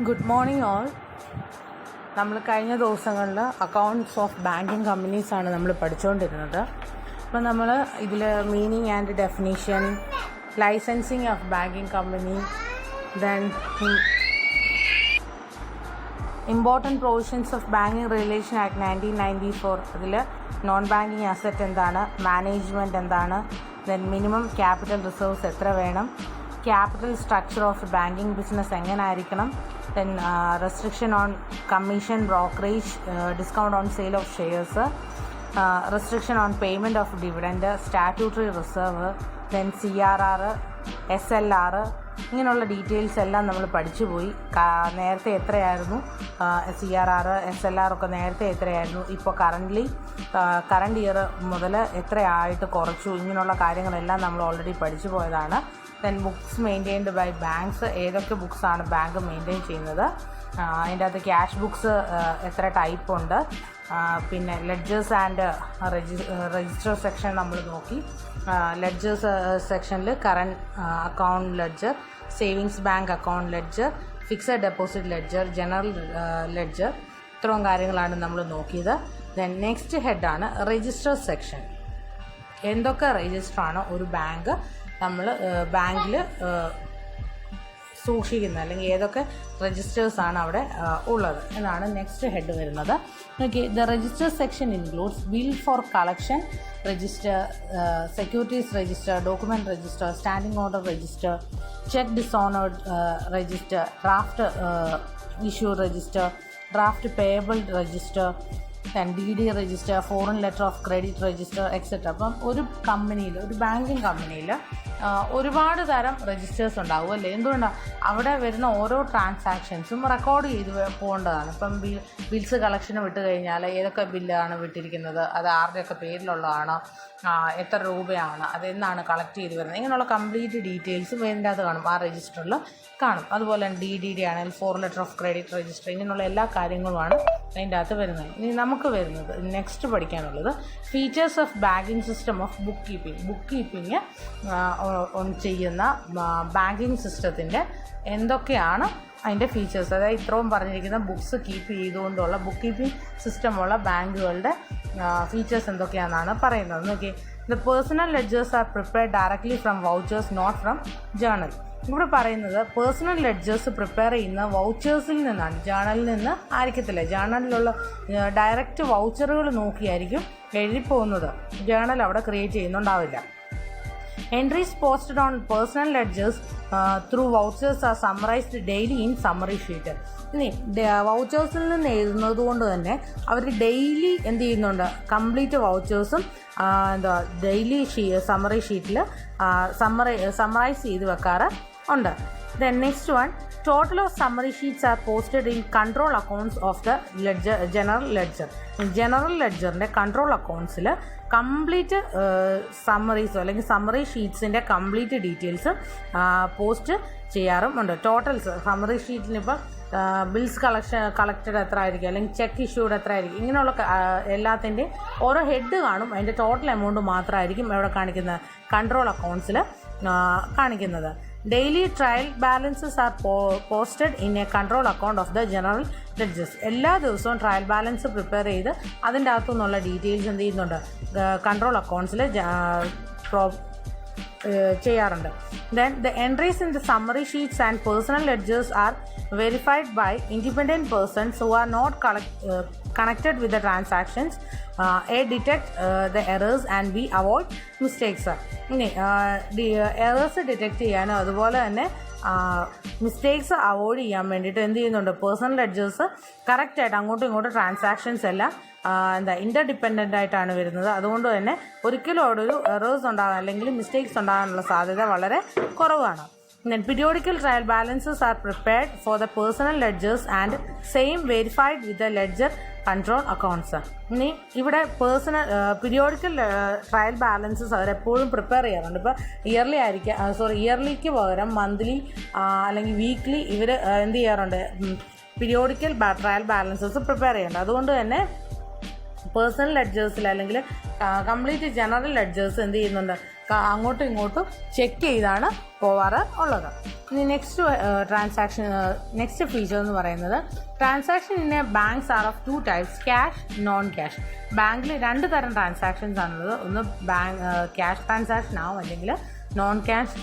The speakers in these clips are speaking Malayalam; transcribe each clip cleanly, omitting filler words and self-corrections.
Good morning all. നമ്മൾ കഴിഞ്ഞ ദിവസങ്ങളിൽ അക്കൗണ്ട്സ് ഓഫ് ബാങ്കിങ് കമ്പനീസാണ് നമ്മൾ പഠിച്ചുകൊണ്ടിരുന്നത്. അപ്പോൾ നമ്മൾ ഇതിൽ meaning and definition, licensing of banking company, then important provisions of banking regulation act 1994, അതിൽ നോൺ ബാങ്കിങ് അസറ്റ് എന്താണ്, മാനേജ്മെൻറ്റ് എന്താണ്, ദെൻ മിനിമം ക്യാപിറ്റൽ റിസർവ്സ് എത്ര വേണം, capital structure of banking business എങ്ങനെ ആയിരിക്കണം, then restriction on commission, brokerage, discount on sale of shares, restriction on payment of dividend, statutory reserve, then CRR, SLR, ഇങ്ങനെയുള്ള ഡീറ്റെയിൽസ് എല്ലാം നമ്മൾ പഠിച്ചു പോയി. നേരത്തെ എത്രയായിരുന്നു CRR, SLR ഒക്കെ നേരത്തെ എത്രയായിരുന്നു, ഇപ്പോൾ കറണ്ട് ഇയർ മുതൽ എത്രയായിട്ട് കുറച്ചു, ഇങ്ങനെയുള്ള കാര്യങ്ങളെല്ലാം നമ്മൾ ഓൾറെഡി പഠിച്ചു പോയതാണ്. Then books maintained by banks, ഏതൊക്കെ ബുക്സാണ് ബാങ്ക് മെയിൻറ്റെയിൻ ചെയ്യുന്നത്, അതിൻ്റെ അകത്ത് ക്യാഷ് ബുക്സ് എത്ര ടൈപ്പ് ഉണ്ട്, പിന്നെ ലെഡ്ജേഴ്സ് ആൻഡ് രജിസ്റ്റർ സെക്ഷൻ നമ്മൾ നോക്കി. ലെഡ്ജേഴ്സ് സെക്ഷനിൽ current account ledger, savings bank account ledger, fixed deposit ledger, general ledger, ഇത്രയും കാര്യങ്ങളാണ് നമ്മൾ നോക്കിയത്. ദെൻ നെക്സ്റ്റ് ഹെഡാണ് രജിസ്റ്റർ സെക്ഷൻ. എന്തൊക്കെ രജിസ്റ്ററാണ് ഒരു ബാങ്ക് നമ്മൾ ബാങ്കിൽ സൂക്ഷിക്കുന്നത്, അല്ലെങ്കിൽ ഏതൊക്കെ രജിസ്റ്റേഴ്സാണ് അവിടെ ഉള്ളത് എന്നാണ് നെക്സ്റ്റ് ഹെഡ് വരുന്നത്. Okay, the register section includes bill for collection register, securities register, document register, standing order register, cheque dishonoured register, draft issue register, draft payable register, DD register, foreign letter of credit register, etcetera. അപ്പം ഒരു കമ്പനിയിൽ, ഒരു ബാങ്കിങ് കമ്പനിയിൽ ഒരുപാട് തരം രജിസ്റ്റേഴ്സ് ഉണ്ടാവും അല്ലേ. എന്തുകൊണ്ടാണ് അവിടെ വരുന്ന ഓരോ ട്രാൻസാക്ഷൻസും റെക്കോർഡ് ചെയ്ത് പോകേണ്ടതാണ്. ഇപ്പം ബിൽസ് കളക്ഷന് വിട്ട് കഴിഞ്ഞാൽ ഏതൊക്കെ ബില്ലാണ് വിട്ടിരിക്കുന്നത്, അത് ആരുടെയൊക്കെ പേരിലുള്ളതാണ്, എത്ര രൂപയാണ്, അതെന്നാണ് കളക്ട് ചെയ്ത് വരുന്നത്, ഇങ്ങനെയുള്ള കംപ്ലീറ്റ് ഡീറ്റെയിൽസ് ഇതിൻ്റെ അകത്ത് കാണും, ആ രജിസ്റ്ററിൽ കാണും. അതുപോലെ DD ആണെങ്കിൽ foreign letter of credit register, ഇങ്ങനെയുള്ള എല്ലാ കാര്യങ്ങളുമാണ് അതിൻ്റെ അകത്ത് വരുന്നത്. ഇനി നമുക്ക് വരുന്നത് നെക്സ്റ്റ് പഠിക്കാനുള്ളത് features of banking system of book keeping ചെയ്യുന്ന ബാങ്കിങ് സിസ്റ്റത്തിൻ്റെ എന്തൊക്കെയാണ് അതിൻ്റെ ഫീച്ചേഴ്സ്, അതായത് ഇത്രയും പറഞ്ഞിരിക്കുന്ന ബുക്സ് കീപ്പ് ചെയ്തുകൊണ്ടുള്ള ബുക്ക് കീപ്പിംഗ് സിസ്റ്റമുള്ള ബാങ്കുകളുടെ ഫീച്ചേഴ്സ് എന്തൊക്കെയാണെന്നാണ് പറയുന്നത്. നോക്കി, the personal ledgers are prepared directly from vouchers, not from journal. ഇവിടെ പറയുന്നത് പേഴ്സണൽ ലെഡ്ജേഴ്സ് പ്രിപ്പയർ ചെയ്യുന്ന വൗച്ചേഴ്സിൽ നിന്നാണ്, ജേണലിൽ നിന്ന് ആയിരിക്കത്തില്ല. ജേണലിലുള്ള ഡയറക്റ്റ് വൗച്ചറുകൾ നോക്കിയായിരിക്കും എഴുതിപ്പോകുന്നത്, ജേണൽ അവിടെ ക്രിയേറ്റ് ചെയ്യുന്നുണ്ടാവില്ല. Entries posted on personal ledgers through vouchers are summarised daily in summary sheet. ഇനി വൗച്ചേഴ്സിൽ നിന്ന് എഴുതുന്നത് കൊണ്ട് തന്നെ അവർ ഡെയിലി എന്ത് ചെയ്യുന്നുണ്ട്, കംപ്ലീറ്റ് വൗച്ചേഴ്സും ഡെയിലി സമ്മറി ഷീറ്റിൽ സമ്മറൈസ് ചെയ്ത് വെക്കാറ് ഉണ്ട്. Then next one, total of summary sheets are posted in control accounts of the general ledger. General ലെഡ്ജറിൻ്റെ കൺട്രോൾ അക്കൗണ്ട്സിൽ കംപ്ലീറ്റ് സമ്മറീസോ അല്ലെങ്കിൽ സമ്മറി ഷീറ്റ്സിൻ്റെ കംപ്ലീറ്റ് ഡീറ്റെയിൽസ് പോസ്റ്റ് ചെയ്യാറുമുണ്ട്. ടോട്ടൽസ് സമ്മറി ഷീറ്റിനിപ്പോൾ ബിൽസ് കളക്റ്റഡ് എത്ര ആയിരിക്കും, അല്ലെങ്കിൽ ചെക്ക് ഇഷ്യൂഡ് എത്ര ആയിരിക്കും, ഇങ്ങനെയുള്ള എല്ലാത്തിൻ്റെയും ഓരോ ഹെഡ് കാണും. അതിൻ്റെ ടോട്ടൽ എമൗണ്ട് മാത്രമായിരിക്കും എവിടെ കാണിക്കുന്നത്, കൺട്രോൾ അക്കൗണ്ട്സിൽ കാണിക്കുന്നത്. Daily trial balances are posted in a control account of the general ledgers. എല്ലാ ദിവസവും ട്രയൽ ബാലൻസ് പ്രിപ്പയർ ചെയ്ത് അതിൻ്റെ അകത്തു നിന്നുള്ള ഡീറ്റെയിൽസ് എന്ത് ചെയ്യുന്നുണ്ട്, കൺട്രോൾ അക്കൗണ്ട്സിൽ ചെയ്യാറുണ്ട്. Then the entries in the summary sheets and personal ledgers are verified by independent persons who are not connected with the transactions. Detect the errors and we avoid mistakes. ഇനി എറേഴ്സ് ഡിറ്റക്റ്റ് ചെയ്യാനും അതുപോലെ തന്നെ മിസ്റ്റേക്സ് അവോയ്ഡ് ചെയ്യാൻ വേണ്ടിയിട്ട് എന്ത് ചെയ്യുന്നുണ്ട്, പേഴ്സണൽ ലെഡ്ജേഴ്സ് കറക്റ്റായിട്ട് അങ്ങോട്ടും ഇങ്ങോട്ടും ട്രാൻസാക്ഷൻസ് എല്ലാം ഇൻ്റർഡിപ്പെൻഡൻ്റ് ആയിട്ടാണ് വരുന്നത്. അതുകൊണ്ട് തന്നെ ഒരിക്കലും അവിടെ ഒരു എറേഴ്സ് ഉണ്ടാകാൻ അല്ലെങ്കിൽ മിസ്റ്റേക്സ് ഉണ്ടാകാനുള്ള സാധ്യത വളരെ കുറവാണ്. Then periodical trial balances are prepared for the personal ledgers and same verified with the ledger control accounts. ഇനി ഇവിടെ പീരിയോഡിക്കൽ ട്രയൽ ബാലൻസസ് അവരെപ്പോഴും പ്രിപ്പയർ ചെയ്യാറുണ്ട്. ഇപ്പോൾ ഇയർലിക്ക് പകരം മന്ത്ലി അല്ലെങ്കിൽ വീക്ക്ലി ഇവർ എന്ത് ചെയ്യാറുണ്ട്, പീരിയോഡിക്കൽ ട്രയൽ ബാലൻസസ് പ്രിപ്പയർ ചെയ്യുന്നുണ്ട്. അതുകൊണ്ട് തന്നെ പേഴ്സണൽ ലെഡ്ജേഴ്സിൽ അല്ലെങ്കിൽ കംപ്ലീറ്റ് ജനറൽ ലെഡ്ജേഴ്സ് എന്ത് ചെയ്യുന്നുണ്ട്, അങ്ങോട്ടും ഇങ്ങോട്ടും ചെക്ക് ചെയ്താണ് പോവാറ് ഉള്ളത്. ഇനി നെക്സ്റ്റ് ഫീച്ചർ എന്ന് പറയുന്നത് transaction in A banks are of 2 types, cash, non cash. ബാങ്കിൽ 2 തരം ട്രാൻസാക്ഷൻസ് ആണുള്ളത്. ഒന്ന് ക്യാഷ് ട്രാൻസാക്ഷൻ ആവും, അല്ലെങ്കിൽ നോൺ ക്യാഷ്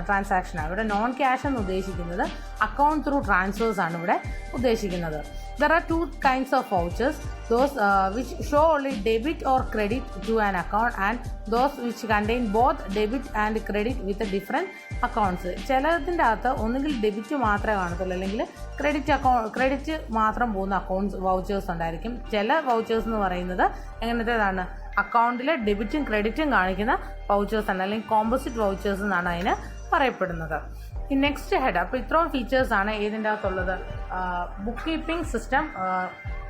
ട്രാൻസാക്ഷൻ ആണ്. ഇവിടെ നോൺ ക്യാഷ് എന്ന് ഉദ്ദേശിക്കുന്നത് അക്കൗണ്ട് ത്രൂ ട്രാൻസ്ഫേഴ്സ് ആണ് ഇവിടെ ഉദ്ദേശിക്കുന്നത്. There are 2 kinds of vouchers, those which show only debit or credit to an account and those which contain both debit and credit with a different accounts. ചിലതിൻ്റെ അകത്ത് ഒന്നുകിൽ ഡെബിറ്റ് മാത്രമേ കാണത്തുള്ളൂ, അല്ലെങ്കിൽ ക്രെഡിറ്റ് മാത്രം പോകുന്ന വൗച്ചേഴ്സ് ഉണ്ടായിരിക്കും. ചില വൗച്ചേഴ്സ് എന്ന് പറയുന്നത് എങ്ങനത്തേതാണ്, അക്കൗണ്ടിൽ ഡെബിറ്റും ക്രെഡിറ്റും കാണിക്കുന്ന വൗച്ചേഴ്സ് ആണ്, അല്ലെങ്കിൽ കോമ്പോസിറ്റ് വൗച്ചേഴ്സ് എന്നാണ് അതിന് പറയപ്പെടുന്നത്. ഈ നെക്സ്റ്റ് ഹെഡ്, അപ്പോൾ ഇത്രയും ഫീച്ചേഴ്സാണ് ഇതിൻ്റെ അകത്തുള്ളത്. ബുക്ക് കീപ്പിംഗ് സിസ്റ്റം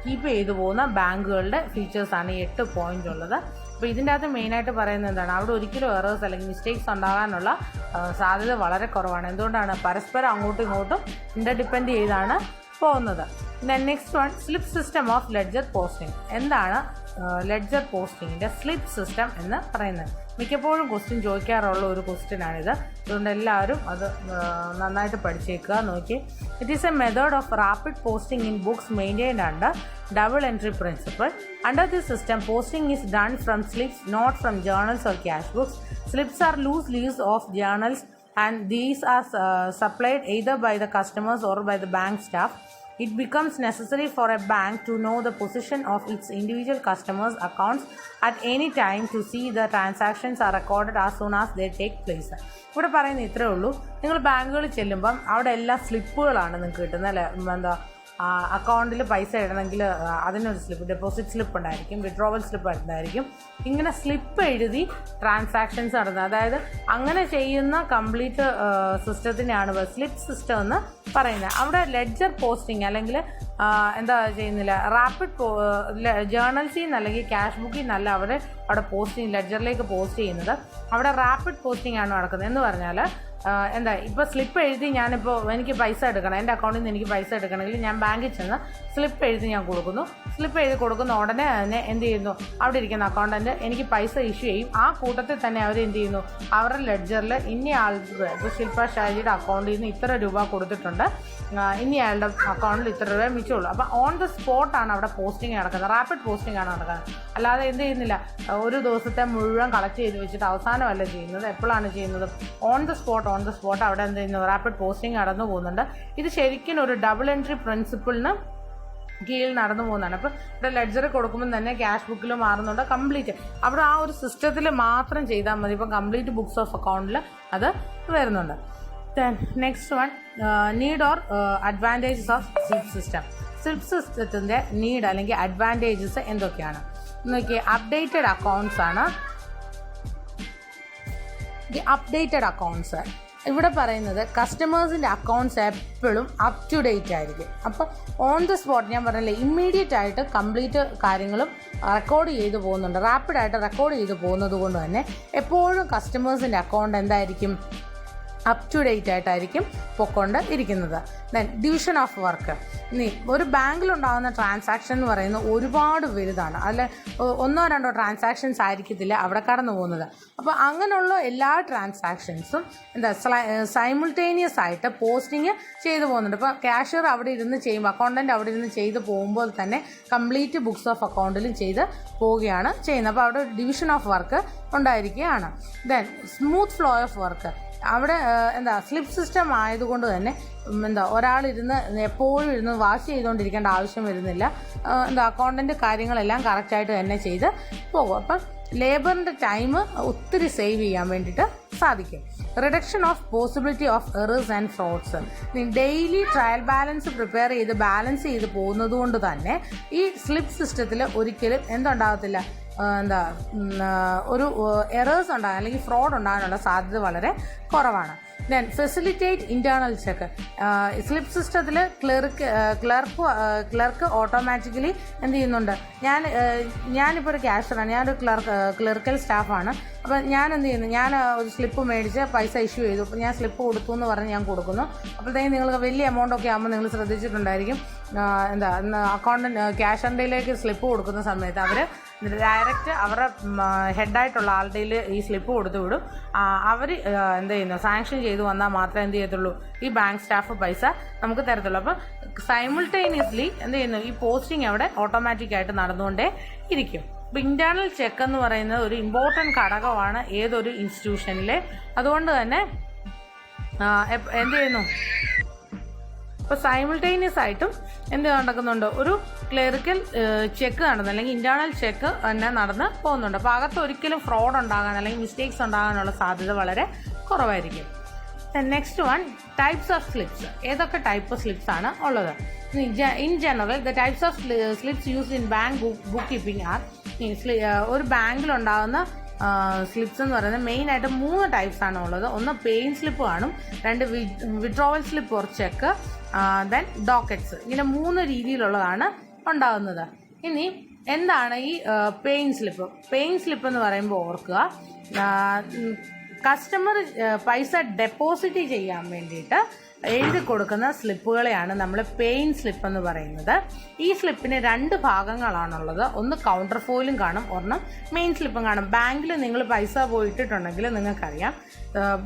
കീപ്പ് ചെയ്തു പോകുന്ന ബാങ്കുകളുടെ ഫീച്ചേഴ്സാണ് 8 പോയിന്റ് ഉള്ളത്. അപ്പോൾ ഇതിൻ്റെ അകത്ത് മെയിനായിട്ട് പറയുന്നത് എന്താണ്, അവിടെ ഒരിക്കലും എറേഴ്സ് അല്ലെങ്കിൽ മിസ്റ്റേക്സ് ഉണ്ടാകാനുള്ള സാധ്യത വളരെ കുറവാണ്. എന്തുകൊണ്ടാണ്, പരസ്പരം അങ്ങോട്ടും ഇങ്ങോട്ടും ഇൻ്റർഡിപ്പെൻഡ് ചെയ്താണ് പോകുന്നത്. Next one, slip system of ledger posting. എന്താണ് ലെഡ്ജർ പോസ്റ്റിങ്ങിൻ്റെ സ്ലിപ്പ് സിസ്റ്റം എന്ന് പറയുന്നത്? മിക്കപ്പോഴും ക്വസ്റ്റ്യൻ ചോദിക്കാറുള്ള ഒരു ക്വസ്റ്റ്യനാണിത്. അതുകൊണ്ട് എല്ലാവരും അത് നന്നായിട്ട് പഠിച്ചേക്കുക. നോക്കി, it is A method of rapid posting in books maintained under double entry principle. Under this system, posting is done from slips, not from journals or cash books. Slips are loose leaves of journals and these are supplied either by the customers or by the bank staff. It becomes necessary for a bank to know the position of its individual customers' accounts at any time to see the transactions are recorded as soon as they take place. ഇവിടെ പറയുന്നത് ഇത്രയേ ഉള്ളൂ. നിങ്ങൾ ബാങ്കുകളിൽ ചെല്ലുമ്പം അവിടെ എല്ലാ സ്ലിപ്പുകളാണ് നിങ്ങൾക്ക് കിട്ടുന്നത്, അല്ലേ? എന്താ, അക്കൗണ്ടിൽ പൈസ ഇടണമെങ്കിൽ അതിനൊരു സ്ലിപ്പ്, ഡെപ്പോസിറ്റ് സ്ലിപ്പ് ഉണ്ടായിരിക്കും, വിഡ്രോവൽ സ്ലിപ്പ് ഉണ്ടായിരിക്കും. ഇങ്ങനെ സ്ലിപ്പ് എഴുതി ട്രാൻസാക്ഷൻസ് നടത്തുന്നത്, അതായത് അങ്ങനെ ചെയ്യുന്ന കംപ്ലീറ്റ് സിസ്റ്റത്തിനെയാണ് സ്ലിപ്പ് സിസ്റ്റം എന്ന് പറയുന്നത്. അവിടെ ലെഡ്ജർ പോസ്റ്റിംഗ് അല്ലെങ്കിൽ എന്താ ചെയ്യുന്നില്ല, റാപ്പിഡ് ജേർണൽസിൽ നിന്ന് അല്ലെങ്കിൽ ക്യാഷ് ബുക്കിൽ നിന്നല്ല അവിടെ പോസ്റ്റിംഗ് ലെഡ്ജറിലേക്ക് പോസ്റ്റ് ചെയ്യുന്നത്. അവിടെ റാപ്പിഡ് പോസ്റ്റിംഗ് ആണ് നടക്കുന്നത്. എന്ന് പറഞ്ഞാൽ എന്താ, ഇപ്പോൾ സ്ലിപ്പ് എഴുതി എനിക്ക് പൈസ എടുക്കണം, എൻ്റെ അക്കൗണ്ടിൽ നിന്ന് എനിക്ക് പൈസ എടുക്കണമെങ്കിൽ ഞാൻ ബാങ്കിൽ ചെന്ന് സ്ലിപ്പ് എഴുതി ഞാൻ കൊടുക്കുന്നു. സ്ലിപ്പ് എഴുതി കൊടുക്കുന്ന ഉടനെ തന്നെ എന്ത് ചെയ്യുന്നു, അവിടെ ഇരിക്കുന്ന അക്കൗണ്ടൻറ്റ് എനിക്ക് പൈസ ഇഷ്യൂ ചെയ്യും. ആ കൂട്ടത്തിൽ തന്നെ അവർ എന്ത് ചെയ്യുന്നു, അവരുടെ ലെഡ്ജറിൽ ഇന്ന ആൾക്ക്, ഇപ്പോൾ ശില്പ ഷാജിയുടെ അക്കൗണ്ടിൽ നിന്ന് ഇത്ര രൂപ കൊടുത്തിട്ടുണ്ട്, ഇനി അയാളുടെ അക്കൗണ്ടിൽ ഇത്ര രൂപ മിച്ചമുള്ളൂ. അപ്പോൾ ഓൺ ദ സ്പോട്ടാണ് അവിടെ പോസ്റ്റിംഗ് നടക്കുന്നത്, റാപ്പിഡ് പോസ്റ്റിംഗ് ആണ് നടക്കുന്നത്. അല്ലാതെ എന്ത് ചെയ്യുന്നില്ല, ഒരു ദിവസത്തെ മുഴുവൻ കളക്ട് ചെയ്ത് വെച്ചിട്ട് അവസാനമല്ല ചെയ്യുന്നത്. എപ്പോഴാണ് ചെയ്യുന്നത്, ഓൺ ദ സ്പോട്ട് അവിടെ എന്ത് ചെയ്യുന്നു, റാപ്പിഡ് പോസ്റ്റിംഗ് നടന്നു പോകുന്നുണ്ട്. ഇത് ശരിക്കും ഒരു ഡബിൾ എൻട്രി പ്രിൻസിപ്പിളിന് കീഴിൽ നടന്നു പോകുന്നതാണ്. അപ്പോൾ ഇവിടെ ലെഡ്ജർ കൊടുക്കുമ്പോൾ തന്നെ ക്യാഷ് ബുക്കിൽ മാറുന്നുണ്ട്. കംപ്ലീറ്റ് അവിടെ ആ ഒരു സിസ്റ്റത്തിൽ മാത്രം ചെയ്താൽ മതി. ഇപ്പം കംപ്ലീറ്റ് ബുക്സ് ഓഫ് അക്കൗണ്ടിൽ അത് വരുന്നുണ്ട്. Then next one, need or advantages of slip system. Slip സിസ്റ്റത്തിൻ്റെ നീഡ് അല്ലെങ്കിൽ അഡ്വാൻറ്റേജസ് എന്തൊക്കെയാണ് നോക്കിയേ. അപ്ഡേറ്റഡ് അക്കൗണ്ട്സ് ആണ്. അപ്ഡേറ്റഡ് അക്കൗണ്ട്സ് ഇവിടെ പറയുന്നത് കസ്റ്റമേഴ്സിൻ്റെ അക്കൗണ്ട്സ് എപ്പോഴും അപ് ടു ഡേറ്റ് ആയിരിക്കും. അപ്പോൾ ഓൺ ദ സ്പോട്ട് ഞാൻ പറഞ്ഞില്ലേ, ഇമ്മീഡിയറ്റ് ആയിട്ട് കംപ്ലീറ്റ് കാര്യങ്ങളും റെക്കോർഡ് ചെയ്ത് പോകുന്നുണ്ട്. റാപ്പിഡായിട്ട് റെക്കോർഡ് ചെയ്ത് പോകുന്നത് കൊണ്ട് തന്നെ എപ്പോഴും കസ്റ്റമേഴ്സിൻ്റെ അക്കൗണ്ട് എന്തായിരിക്കും, അപ് ടു ഡേറ്റ് ആയിട്ടായിരിക്കും പൊക്കൊണ്ട് ഇരിക്കുന്നത്. Then division of work. ഒരു ബാങ്കിലുണ്ടാകുന്ന ട്രാൻസാക്ഷൻ എന്ന് പറയുന്നത് ഒരുപാട് വലുതാണ്. അതിൽ 1-2 ട്രാൻസാക്ഷൻസ് ആയിരിക്കത്തില്ല അവിടെ കടന്നു പോകുന്നത്. അപ്പോൾ അങ്ങനെയുള്ള എല്ലാ ട്രാൻസാക്ഷൻസും സൈമിൾട്ടേനിയസ് ആയിട്ട് പോസ്റ്റിങ് ചെയ്തു പോകുന്നുണ്ട്. ഇപ്പോൾ ക്യാഷ്യർ അവിടെ ഇരുന്ന് ചെയ്യുമ്പോൾ, അക്കൗണ്ടൻ്റ് അവിടെ ഇരുന്ന് ചെയ്ത് പോകുമ്പോൾ തന്നെ കംപ്ലീറ്റ് ബുക്സ് ഓഫ് അക്കൗണ്ടിലും ചെയ്ത് പോവുകയാണ് ചെയ്യുന്നത്. അപ്പോൾ അവിടെ ഡിവിഷൻ ഓഫ് വർക്ക് ഉണ്ടായിരിക്കുകയാണ്. Then smooth flow of work. അവിടെ സ്ലിപ്പ് സിസ്റ്റം ആയതുകൊണ്ട് തന്നെ ഒരാളിരുന്ന് എപ്പോഴും ഇരുന്ന് വാഷ് ചെയ്തുകൊണ്ടിരിക്കേണ്ട ആവശ്യം വരുന്നില്ല. അക്കൗണ്ടൻ്റ് കാര്യങ്ങളെല്ലാം കറക്റ്റായിട്ട് തന്നെ ചെയ്ത് പോകും. അപ്പം ലേബറിൻ്റെ ടൈം ഒത്തിരി സേവ് ചെയ്യാൻ വേണ്ടിയിട്ട് സാധിക്കും. Reduction of possibility of errors and fruits. Daily trial balance prepare ചെയ്ത് ബാലൻസ് ചെയ്ത് പോകുന്നത് കൊണ്ട് തന്നെ ഈ സ്ലിപ്പ് സിസ്റ്റത്തിൽ ഒരിക്കലും എന്തുണ്ടാകത്തില്ല, ഒരു എറേഴ്സ് ഉണ്ടാകാൻ അല്ലെങ്കിൽ ഫ്രോഡ് ഉണ്ടാകാനുള്ള സാധ്യത വളരെ കുറവാണ്. Then facilitate internal check. Slip സിസ്റ്റത്തിൽ ക്ലർക്ക് ഓട്ടോമാറ്റിക്കലി എന്ത് ചെയ്യുന്നുണ്ട്, ഞാനിപ്പോൾ ഒരു ക്യാഷറാണ്, ഞാനൊരു ക്ലർക്കൽ സ്റ്റാഫാണ്. അപ്പോൾ ഞാൻ എന്ത് ചെയ്യുന്നു, ഞാൻ ഒരു സ്ലിപ്പ് മേടിച്ച് പൈസ ഇഷ്യൂ ചെയ്തു. അപ്പോൾ ഞാൻ സ്ലിപ്പ് കൊടുത്തു എന്ന് പറഞ്ഞ് ഞാൻ കൊടുക്കുന്നു. അപ്പോഴത്തേക്കും നിങ്ങൾക്ക് വലിയ എമൗണ്ടൊക്കെ ആകുമ്പോൾ നിങ്ങൾ ശ്രദ്ധിച്ചിട്ടുണ്ടായിരിക്കും, അക്കൗണ്ടൻറ്റ് ക്യാഷ് അണ്ടയിലേക്ക് സ്ലിപ്പ് കൊടുക്കുന്ന സമയത്ത് അവർ ഡയറക്റ്റ് അവരുടെ ഹെഡായിട്ടുള്ള ആളുടെ ഈ സ്ലിപ്പ് കൊടുത്തു വിടും. അവർ എന്ത് ചെയ്യുന്നു, സാങ്ഷൻ ചെയ്ത് വന്നാൽ മാത്രമേ എന്ത് ചെയ്യത്തുള്ളൂ, ഈ ബാങ്ക് സ്റ്റാഫ് പൈസ നമുക്ക് തരത്തുള്ളൂ. അപ്പോൾ സൈമിൾട്ടേനിയസ്ലി എന്ത് ചെയ്യുന്നു, ഈ പോസ്റ്റിംഗ് അവിടെ ഓട്ടോമാറ്റിക്കായിട്ട് നടന്നുകൊണ്ടേ ഇരിക്കും. അപ്പോൾ ഇൻറ്റേർണൽ ചെക്ക് എന്ന് പറയുന്നത് ഒരു ഇമ്പോർട്ടൻറ്റ് ഘടകമാണ് ഏതൊരു ഇൻസ്റ്റിറ്റ്യൂഷനിലെ. അതുകൊണ്ട് തന്നെ എന്ത് ചെയ്യുന്നു, ഇപ്പോൾ സൈമിൾട്ടേനിയസ് ആയിട്ടും എന്ത് നടക്കുന്നുണ്ട്, ഒരു ക്ലറിക്കൽ ചെക്ക് നടന്നു, അല്ലെങ്കിൽ ഇൻറ്റേർണൽ ചെക്ക് തന്നെ നടന്ന് പോകുന്നുണ്ട്. അപ്പോൾ അകത്ത് ഒരിക്കലും ഫ്രോഡ് ഉണ്ടാകാൻ അല്ലെങ്കിൽ മിസ്റ്റേക്സ് ഉണ്ടാകാനുള്ള സാധ്യത വളരെ കുറവായിരിക്കും. Next one, types of slips. ഏതൊക്കെ ടൈപ്പ് ഓഫ് സ്ലിപ്സ് ആണ് ഉള്ളത്? In general the types of slips used in bank book keeping are, ഒരു ബാങ്കിലുണ്ടാകുന്ന സ്ലിപ്സ് എന്ന് പറയുന്നത് മെയിനായിട്ട് 3 ടൈപ്സ് ആണ് ഉള്ളത്. ഒന്ന് പേയിങ് സ്ലിപ്പ് കാണും, 2 withdrawal slip or cheque, then dockets. ഇങ്ങനെ 3 രീതിയിലുള്ളതാണ് ഉണ്ടാകുന്നത്. ഇനി എന്താണ് ഈ പേയിങ് സ്ലിപ്പ്? പേയിങ് സ്ലിപ്പ് എന്ന് പറയുമ്പോൾ ഓർക്കുക, കസ്റ്റമർ പൈസ ഡെപ്പോസിറ്റ് ചെയ്യാൻ വേണ്ടിയിട്ട് എഴുതി കൊടുക്കുന്ന സ്ലിപ്പുകളെയാണ് നമ്മൾ പേയിങ് സ്ലിപ്പ് എന്ന് പറയുന്നത്. ഈ സ്ലിപ്പിന് 2 ഭാഗങ്ങളാണുള്ളത്. ഒന്ന് കൗണ്ടർ ഫോയിലും കാണും, ഒരെണ്ണം മെയിൻ സ്ലിപ്പും കാണും. ബാങ്കിൽ നിങ്ങൾ പൈസ പോയിട്ടിട്ടുണ്ടെങ്കിൽ നിങ്ങൾക്കറിയാം,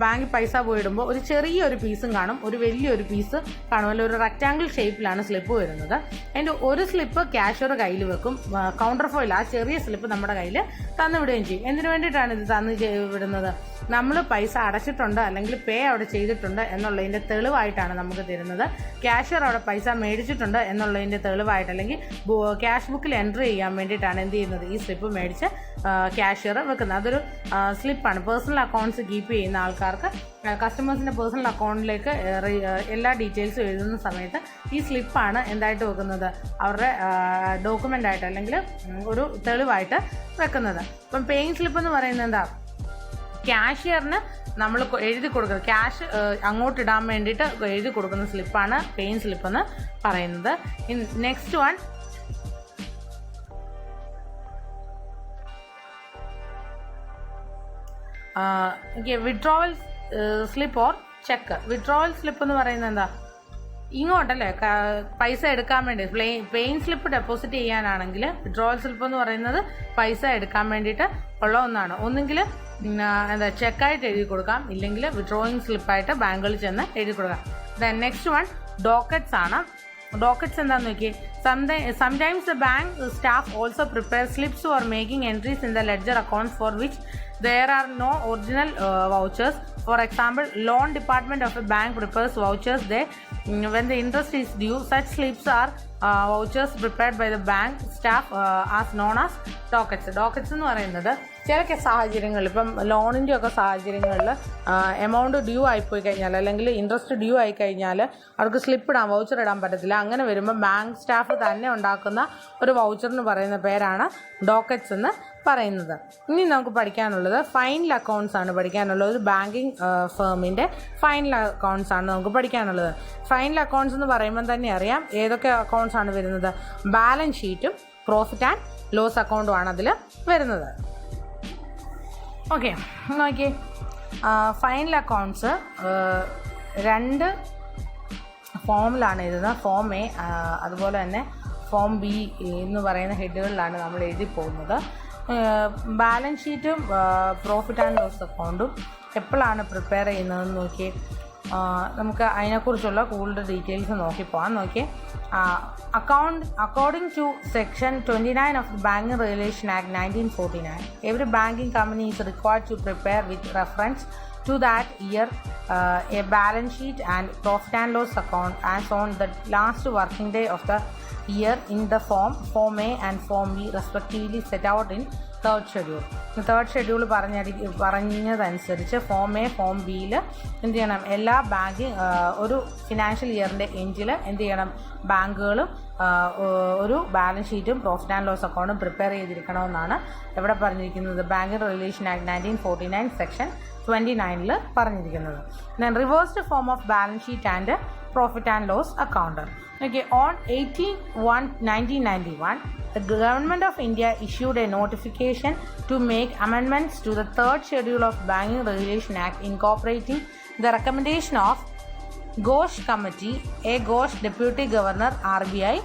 ബാങ്കിൽ പൈസ പോയിടുമ്പോൾ ഒരു ചെറിയൊരു പീസും കാണും, ഒരു വലിയൊരു പീസ് കാണും, അല്ല ഒരു റെക്റ്റാങ്കിൾ ഷേപ്പിലാണ് സ്ലിപ്പ് വരുന്നത്. അതിൻ്റെ ഒരു സ്ലിപ്പ് ക്യാഷ്യർ കയ്യിൽ വെക്കും, കൗണ്ടർ ഫോയിൽ ആ ചെറിയ സ്ലിപ്പ് നമ്മുടെ കയ്യിൽ തന്നു വിടുകയും ചെയ്യും. എന്തിനു വേണ്ടിയിട്ടാണ് ഇത് തന്നു വിടുന്നത്? നമ്മൾ പൈസ അടച്ചിട്ടുണ്ട് അല്ലെങ്കിൽ പേ അവിടെ ചെയ്തിട്ടുണ്ട് എന്നുള്ളതിൻ്റെ തെളിവായിട്ടാണ് നമുക്ക് തരുന്നത്. ക്യാഷ്യർ അവിടെ പൈസ മേടിച്ചിട്ടുണ്ട് എന്നുള്ളതിൻ്റെ തെളിവായിട്ട്, അല്ലെങ്കിൽ ക്യാഷ് ബുക്കിൽ എൻട്രി ചെയ്യാൻ വേണ്ടിയിട്ടാണ് എന്ത് ചെയ്യുന്നത്, ഈ സ്ലിപ്പ് മേടിച്ച് ക്യാഷ്യർ വെക്കുന്നത്. അതൊരു സ്ലിപ്പാണ്. പേഴ്സണൽ അക്കൗണ്ട്സ് കീപ്പ് ചെയ്യുന്ന ആൾക്കാർക്ക് കസ്റ്റമേഴ്സിൻ്റെ പേഴ്സണൽ അക്കൗണ്ടിലേക്ക് എല്ലാ ഡീറ്റെയിൽസും എഴുതുന്ന സമയത്ത് ഈ സ്ലിപ്പാണ് എന്തായിട്ട് വെക്കുന്നത്, അവരുടെ ഡോക്യുമെൻ്റ് ആയിട്ട് അല്ലെങ്കിൽ ഒരു തെളിവായിട്ട് വെക്കുന്നത്. ഇപ്പം പേയിങ് സ്ലിപ്പ് എന്ന് പറയുന്നത് എന്താ, ക്യാഷ്യറിന് നമ്മൾ എഴുതി കൊടുക്കുന്നത്, ക്യാഷ് അങ്ങോട്ട് ഇടാൻ വേണ്ടിയിട്ട് എഴുതി കൊടുക്കുന്ന സ്ലിപ്പാണ് പേയിങ് സ്ലിപ്പ് എന്ന് പറയുന്നത്. Next one, withdrawal slip or check. Withdrawal slip എന്ന് പറയുന്നത് എന്താ, ഇങ്ങോട്ടല്ലേ പൈസ എടുക്കാൻ വേണ്ടി, പേയിങ് സ്ലിപ്പ് ഡെപ്പോസിറ്റ് ചെയ്യാനാണെങ്കിൽ വിഡ്രോവൽ സ്ലിപ്പ് എന്ന് പറയുന്നത് പൈസ എടുക്കാൻ വേണ്ടിയിട്ട് ഉള്ള ഒന്നാണ്. ഒന്നുകിൽ ചെക്കായിട്ട് എഴുതി കൊടുക്കാം, ഇല്ലെങ്കിൽ വിഡ്രോയിങ് സ്ലിപ്പായിട്ട് ബാങ്കുകളിൽ ചെന്ന് എഴുതി കൊടുക്കാം. ദെൻ നെക്സ്റ്റ് വൺ, ഡോക്കറ്റ്സ് ആണ്. ഡോക്കറ്റ്സ് എന്താണെന്ന് നോക്കി, sometimes the bank staff also prepare slips for making entries in the ledger accounts for which there are no original vouchers. For example, loan department of a bank prepares vouchers when the interest is due. Such slips are vouchers prepared by the bank staff as known as dockets. Dockets എന്ന് പറയുന്നത് ചില സാഹചര്യങ്ങളിൽ, ഇപ്പം ലോണിൻ്റെ ഒക്കെ സാഹചര്യങ്ങളിൽ എമൗണ്ട് ഡ്യൂ ആയിപ്പോയി കഴിഞ്ഞാൽ അല്ലെങ്കിൽ ഇൻട്രസ്റ്റ് ഡ്യൂ ആയി കഴിഞ്ഞാൽ അവർക്ക് സ്ലിപ്പ് ഇടാൻ, വൗച്ചർ ഇടാൻ പറ്റത്തില്ല. അങ്ങനെ വരുമ്പോൾ ബാങ്ക് സ്റ്റാഫ് തന്നെ ഉണ്ടാക്കുന്ന ഒരു വൗച്ചറിന് പറയുന്ന പേരാണ് ഡോക്കറ്റ്സ് എന്ന് പറയുന്നത്. ഇനി നമുക്ക് പഠിക്കാനുള്ളത് ഫൈനൽ അക്കൗണ്ട്സ് ആണ് പഠിക്കാനുള്ളത്. ഒരു ബാങ്കിങ് ഫേമിൻ്റെ ഫൈനൽ അക്കൗണ്ട്സ് ആണ് നമുക്ക് പഠിക്കാനുള്ളത്. ഫൈനൽ അക്കൗണ്ട്സ് എന്ന് പറയുമ്പോൾ തന്നെ അറിയാം ഏതൊക്കെ അക്കൗണ്ട്സ് ആണ് വരുന്നത്. ബാലൻസ് ഷീറ്റും പ്രോഫിറ്റ് ആൻഡ് ലോസ് അക്കൗണ്ടുമാണ് അതിൽ വരുന്നത്. ഓക്കെ, നോക്കിയേ, ഫൈനൽ അക്കൗണ്ട്സ് 2 ഫോമിലാണ് എഴുതുന്നത്. ഫോം എ, അതുപോലെ തന്നെ ഫോം ബി എന്ന് പറയുന്ന ഹെഡുകളിലാണ് നമ്മൾ എഴുതി പോകുന്നത്. ബാലൻസ് ഷീറ്റും പ്രോഫിറ്റ് ആൻഡ് ലോസ് അക്കൗണ്ടും എപ്പോഴാണ് പ്രിപ്പയർ ചെയ്യുന്നതെന്ന് നോക്കി നമുക്ക് അതിനെക്കുറിച്ചുള്ള കൂടുതൽ ഡീറ്റെയിൽസ് നോക്കിപ്പോകാം. നോക്കി, according to section 29 of the Banking Regulation Act 1949, every banking company is required to prepare with reference to that year a balance sheet and profit and loss account as on the last working day of the year in the Form A and Form B respectively set out in third schedule പറഞ്ഞതനുസരിച്ച് ഫോം എ ഫോം ബിയിൽ എന്ത് ചെയ്യണം, എല്ലാ ബാങ്കിങ് ഒരു ഫിനാൻഷ്യൽ ഇയറിൻ്റെ എൻഡിൽ എന്ത് ചെയ്യണം, ബാങ്കുകളും ഒരു ബാലൻസ് ഷീറ്റും പ്രോഫിറ്റ് ആൻഡ് ലോസ് അക്കൗണ്ടും പ്രിപ്പയർ ചെയ്തിരിക്കണമെന്നാണ് എവിടെ പറഞ്ഞിരിക്കുന്നത്, ബാങ്കിങ് റെഗുലേഷൻ ആക്ട് 1949 സെക്ഷൻ 29 പറഞ്ഞിരിക്കുന്നത്. Then reversed form of balance sheet and profit and loss account. Okay, on 18/1/1991, the Government of India issued a notification to make amendments to the third schedule of Banking Regulation Act incorporating the recommendation of Ghosh Committee, a Ghosh Deputy Governor RBI,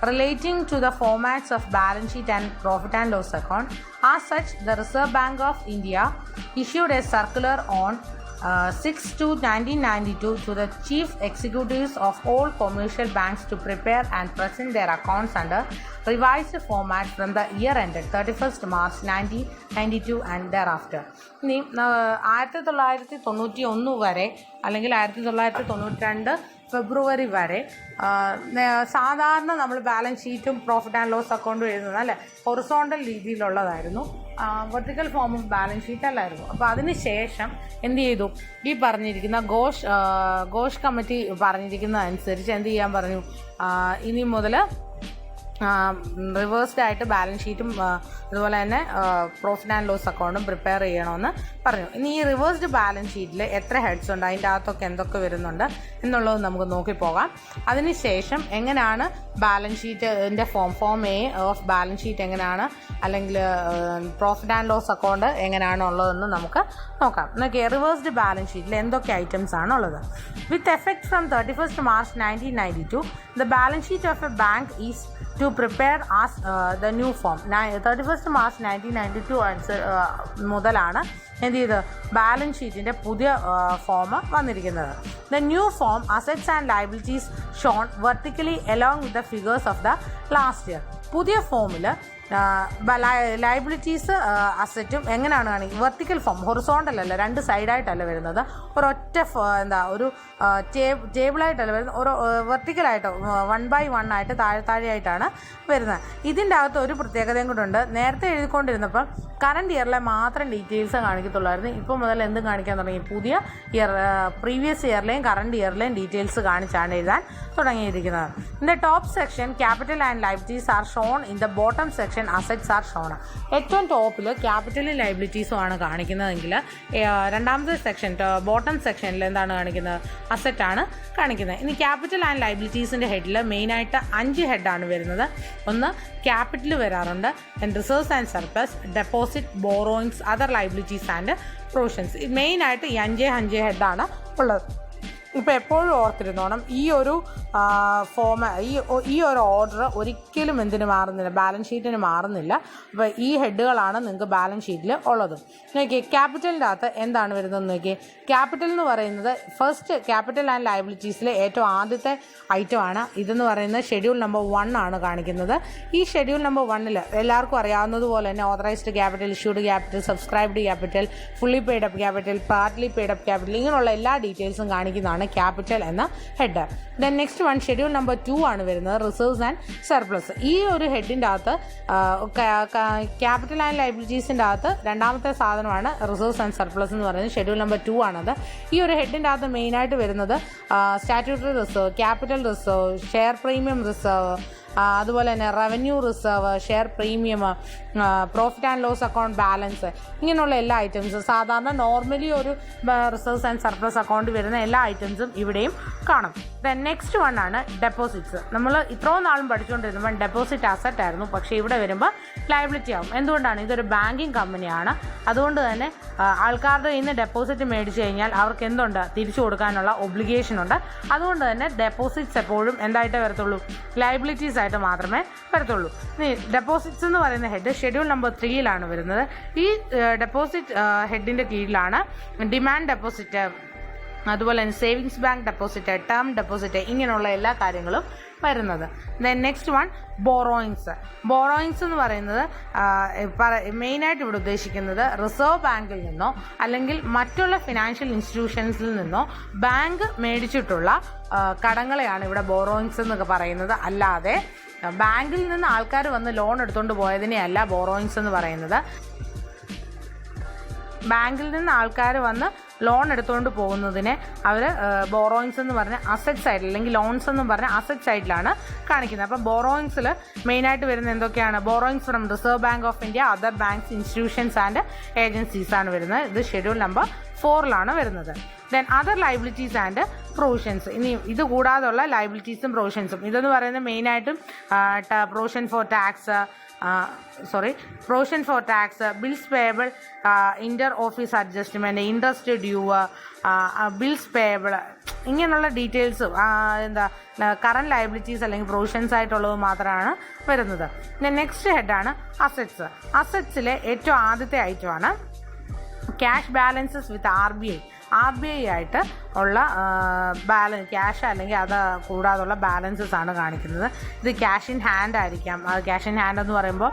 relating to the formats of balance sheet and profit and loss account. As such, the Reserve Bank of India issued a circular on 6/2/1992 to the chief executives of all commercial banks to prepare and present their accounts under revised format from the year ended 31st March 1992 and thereafter. ഇനി 1991 വരെ അല്ലെങ്കിൽ 1992 ഫെബ്രുവരി വരെ സാധാരണ നമ്മൾ ബാലൻസ് ഷീറ്റും പ്രോഫിറ്റ് ആൻഡ് ലോസ് അക്കൗണ്ടും എഴുതുന്നത് അല്ലേ ഹൊറിസോണ്ടൽ രീതിയിലുള്ളതായിരുന്നു, vertical form of balance sheet അല്ലായിരുന്നു. അപ്പോൾ അതിന് ശേഷം എന്ത് ചെയ്തു, ഈ പറഞ്ഞിരിക്കുന്ന ഘോഷ് കമ്മിറ്റി പറഞ്ഞിരിക്കുന്ന അനുസരിച്ച് എന്ത് ചെയ്യാൻ പറഞ്ഞു, ഇനി മുതൽ റിവേഴ്സ്ഡ് ആയിട്ട് ബാലൻസ് ഷീറ്റും അതുപോലെ തന്നെ പ്രോഫിറ്റ് ആൻഡ് ലോസ് അക്കൗണ്ടും പ്രിപ്പയർ ചെയ്യണമെന്ന് പറഞ്ഞു. ഇനി ഈ റിവേഴ്സ്ഡ് ബാലൻസ് ഷീറ്റിൽ എത്ര ഹെഡ്സ് ഉണ്ട്, അതിൻ്റെ അകത്തൊക്കെ എന്തൊക്കെ വരുന്നുണ്ട് എന്നുള്ളത് നമുക്ക് നോക്കിപ്പോകാം. അതിനുശേഷം എങ്ങനെയാണ് ബാലൻസ് ഷീറ്റിൻ്റെ form A of balance sheet എങ്ങനെയാണ്, അല്ലെങ്കിൽ പ്രോഫിറ്റ് ആൻഡ് ലോസ് അക്കൗണ്ട് എങ്ങനെയാണ് ഉള്ളതെന്ന് നമുക്ക് നോക്കാം. നോക്കിയേ, റിവേഴ്സ്ഡ് ബാലൻസ് ഷീറ്റിൽ എന്തൊക്കെ ഐറ്റംസ് ആണ് ഉള്ളത്. With effect from 31st March 1992 the balance sheet of a bank is to prepare as the new form. 31st March 1992 മുതലാണ് എന്ത് ചെയ്ത് ബാലൻസ് ഷീറ്റിൻ്റെ പുതിയ ഫോം വന്നിരിക്കുന്നത്. The new form assets and liabilities shown vertically along with the figures of the last year. പുതിയ ഫോമിൽ ലയബിലിറ്റീസ് അസറ്റും എങ്ങനെയാണ് കാണിക്കുന്നത്, വെർട്ടിക്കൽ ഫോം, ഹൊറിസോണ്ടൽ അല്ല, രണ്ട് സൈഡായിട്ടല്ല വരുന്നത്, ഒരൊറ്റ ഒരു ടേബിളായിട്ടല്ല വരുന്നത്, ഒരു വെർട്ടിക്കലായിട്ട് 1 by 1 ആയിട്ട് താഴെയായിട്ടാണ് വരുന്നത്. ഇതിൻ്റെ അകത്ത് ഒരു പ്രത്യേകതയും കൂടെ ഉണ്ട്. നേരത്തെ എഴുതിക്കൊണ്ടിരുന്നപ്പോൾ കറണ്ട് ഇയറിലെ മാത്രം ഡീറ്റെയിൽസ് കാണിക്കത്തുള്ളായിരുന്നു. ഇപ്പോൾ മുതൽ എന്തും കാണിക്കാൻ തുടങ്ങി, പുതിയ ഇയർ പ്രീവിയസ് ഇയറിലെയും കറണ്ട് ഇയറിലെയും ഡീറ്റെയിൽസ് കാണിച്ചാണ് എഴുതാൻ തുടങ്ങിയിരിക്കുന്നത്. In the top section capital and liabilities are shown, in the bottom section assets are shown. ഏറ്റവും ടോപ്പിൽ ക്യാപിറ്റലും ലയബിലിറ്റീസും ആണ് കാണിക്കുന്നതെങ്കിൽ രണ്ടാമത്തെ സെക്ഷൻ ബോട്ടം സെക്ഷനിൽ എന്താണ് കാണിക്കുന്നത്, അസറ്റാണ് കാണിക്കുന്നത്. ഇനി ക്യാപിറ്റൽ ആൻഡ് ലയബിലിറ്റീസിൻ്റെ ഹെഡിൽ മെയിനായിട്ട് 5 ഹെഡാണ് വരുന്നത്. ഒന്ന് ക്യാപിറ്റൽ വരാറുണ്ട്, reserves and surplus, deposit, borrowings, other liabilities and provisions. മെയിനായിട്ട് ഈ 5 ഹെഡാണ് ഉള്ളത്. ഇപ്പോൾ എപ്പോഴും ഓർത്തിരുന്നോണം, ഈ ഒരു ഈ ഒരു ഓർഡർ ഒരിക്കലും എന്തിന് മാറുന്നില്ല, ബാലൻസ് ഷീറ്റിന് മാറുന്നില്ല. അപ്പോൾ ഈ ഹെഡുകളാണ് നിങ്ങൾക്ക് ബാലൻസ് ഷീറ്റിൽ ഉള്ളത്. നോക്കിയേ, ക്യാപിറ്റലിൻ്റെ അകത്ത് എന്താണ് വരുന്നതെന്ന് നോക്കിയേ. ക്യാപിറ്റൽ എന്ന് പറയുന്നത് ഫസ്റ്റ് ക്യാപിറ്റൽ ആൻഡ് ലയബിലിറ്റീസിലെ ഏറ്റവും ആദ്യത്തെ ഐറ്റമാണ്. ഇതെന്ന് പറയുന്നത് ഷെഡ്യൂൾ നമ്പർ 1 ആണ് കാണിക്കുന്നത്. ഈ ഷെഡ്യൂൾ നമ്പർ 1 എല്ലാവർക്കും അറിയാവുന്നതുപോലെ തന്നെ authorised capital, issued capital, subscribed capital, fully paid up capital, partly paid up capital, ഇങ്ങനെയുള്ള എല്ലാ ഡീറ്റെയിൽസും കാണിക്കുന്നതാണ് ക്യാപിറ്റൽ എന്ന head. Then next one schedule number 2 ആണ് വരുന്നത്, റിസർവ്സ് ആൻഡ് സർപ്ലസ്. ഈ ഒരു ഹെഡിൻ്റെ അകത്ത് ക്യാപിറ്റൽ ആൻഡ് ലയബിലിറ്റീസിൻ്റെ അകത്ത് രണ്ടാമത്തെ സാധനമാണ് റിസർവ്സ് ആൻഡ് സർപ്ലസ് എന്ന് പറയുന്നത്. ഷെഡ്യൂൾ നമ്പർ 2 ആണത്. ഈ ഒരു ഹെഡിൻ്റെ അകത്ത് മെയിനായിട്ട് വരുന്നത് statutory reserve, capital reserve, share premium reserve, അതുപോലെ തന്നെ revenue reserve, share premium, profit and loss account balance, ഇങ്ങനെയുള്ള എല്ലാ ഐറ്റംസും സാധാരണ നോർമലി ഒരു റിസർവ്സ് ആൻഡ് സർപ്ലസ് അക്കൗണ്ട് വരുന്ന എല്ലാ ഐറ്റംസും ഇവിടെയും കാണും. ദെൻ നെക്സ്റ്റ് വൺ ആണ് ഡെപ്പോസിറ്റ്സ്. നമ്മൾ ഇത്രയും നാളും പഠിച്ചുകൊണ്ടിരുന്നപ്പോൾ ഡെപ്പോസിറ്റ് അസറ്റ് ആയിരുന്നു, പക്ഷേ ഇവിടെ വരുമ്പോൾ ലയബിലിറ്റി ആവും. എന്തുകൊണ്ടാണ്? ഇതൊരു ബാങ്കിങ് കമ്പനിയാണ്. അതുകൊണ്ട് തന്നെ ആൾക്കാരുടെ ഇന്ന് ഡെപ്പോസിറ്റ് മേടിച്ചു കഴിഞ്ഞാൽ അവർക്ക് എന്തുണ്ട്, തിരിച്ചു കൊടുക്കാനുള്ള ഒബ്ലിഗേഷൻ ഉണ്ട്. അതുകൊണ്ട് തന്നെ ഡെപ്പോസിറ്റ്സ് എപ്പോഴും എന്തായിട്ടേ വരത്തുള്ളൂ, ലയബിലിറ്റീസ് ആയിട്ട് മാത്രമേ വരത്തുള്ളൂ. ഇനി ഡെപ്പോസിറ്റ്സ് എന്ന് പറയുന്ന ഹെഡ് ഷെഡ്യൂൾ നമ്പർ 3 വരുന്നത്. ഈ ഡെപ്പോസിറ്റ് ഹെഡിൻ്റെ കീഴിലാണ് ഡിമാൻഡ് ഡെപ്പോസിറ്റ്, അതുപോലെ തന്നെ savings bank deposit, term deposit, ഇങ്ങനെയുള്ള എല്ലാ കാര്യങ്ങളും വരുന്നത്. Then next one borrowings. Borrowings എന്ന് പറയുന്നത് മെയിനായിട്ട് ഇവിടെ ഉദ്ദേശിക്കുന്നത് റിസർവ് ബാങ്കിൽ നിന്നോ അല്ലെങ്കിൽ മറ്റുള്ള ഫിനാൻഷ്യൽ ഇൻസ്റ്റിറ്റ്യൂഷൻസിൽ നിന്നോ ബാങ്ക് മേടിച്ചിട്ടുള്ള കടങ്ങളെയാണ് ഇവിടെ ബോറോയിങ്സ് എന്നൊക്കെ പറയുന്നത്. അല്ലാതെ ബാങ്കിൽ നിന്ന് ആൾക്കാർ വന്ന് ലോൺ എടുത്തുകൊണ്ട് പോയതിനെയല്ല ബോറോയിങ്സ് എന്ന് പറയുന്നത്. ബാങ്കിൽ നിന്ന് ആൾക്കാർ വന്ന് ലോൺ എടുത്തുകൊണ്ട് പോകുന്നതിനെ അവർ ബോറോയിങ്സ് എന്ന് പറഞ്ഞ അസറ്റ് സൈഡിൽ, അല്ലെങ്കിൽ ലോൺസ് എന്ന് പറഞ്ഞ അസറ്റ് സൈഡിലാണ് കാണിക്കുന്നത്. അപ്പോൾ ബോറോയിങ്സിൽ മെയിനായിട്ട് വരുന്ന എന്തൊക്കെയാണ്? Borrowings from reserve bank of India, other banks, institutions and agencies ആണ് വരുന്നത്. ഇത് ഷെഡ്യൂൾ നമ്പർ 4 വരുന്നത്. Then other liabilities and provisions. ഇനി ഇത് കൂടാതെയുള്ള ലയബിലിറ്റീസും പ്രൊവിഷൻസും, ഇതെന്ന് പറയുന്നത് മെയിനായിട്ടും provision for tax, provision for tax, bills payable, inter office adjustment, interest due, bills payable, ഇങ്ങനെയുള്ള ഡീറ്റെയിൽസ് കറണ്ട് ലയബിലിറ്റീസ് അല്ലെങ്കിൽ പ്രൊവിഷൻസ് ആയിട്ടുള്ളത് മാത്രമാണ് വരുന്നത്. പിന്നെ നെക്സ്റ്റ് ഹെഡാണ് അസറ്റ്സ്. അസറ്റ്സിലെ ഏറ്റവും ആദ്യത്തെ ഐറ്റമാണ് ക്യാഷ് ബാലൻസസ് വിത്ത് RBI ആയിട്ട് ഉള്ള ക്യാഷ് അല്ലെങ്കിൽ അത് കൂടാതുള്ള ബാലൻസസ് ആണ് കാണിക്കുന്നത്. ഇത് ക്യാഷ് ഇൻ ഹാൻഡ് ആയിരിക്കാം. ക്യാഷ് ഇൻ ഹാൻഡ് എന്ന് പറയുമ്പോൾ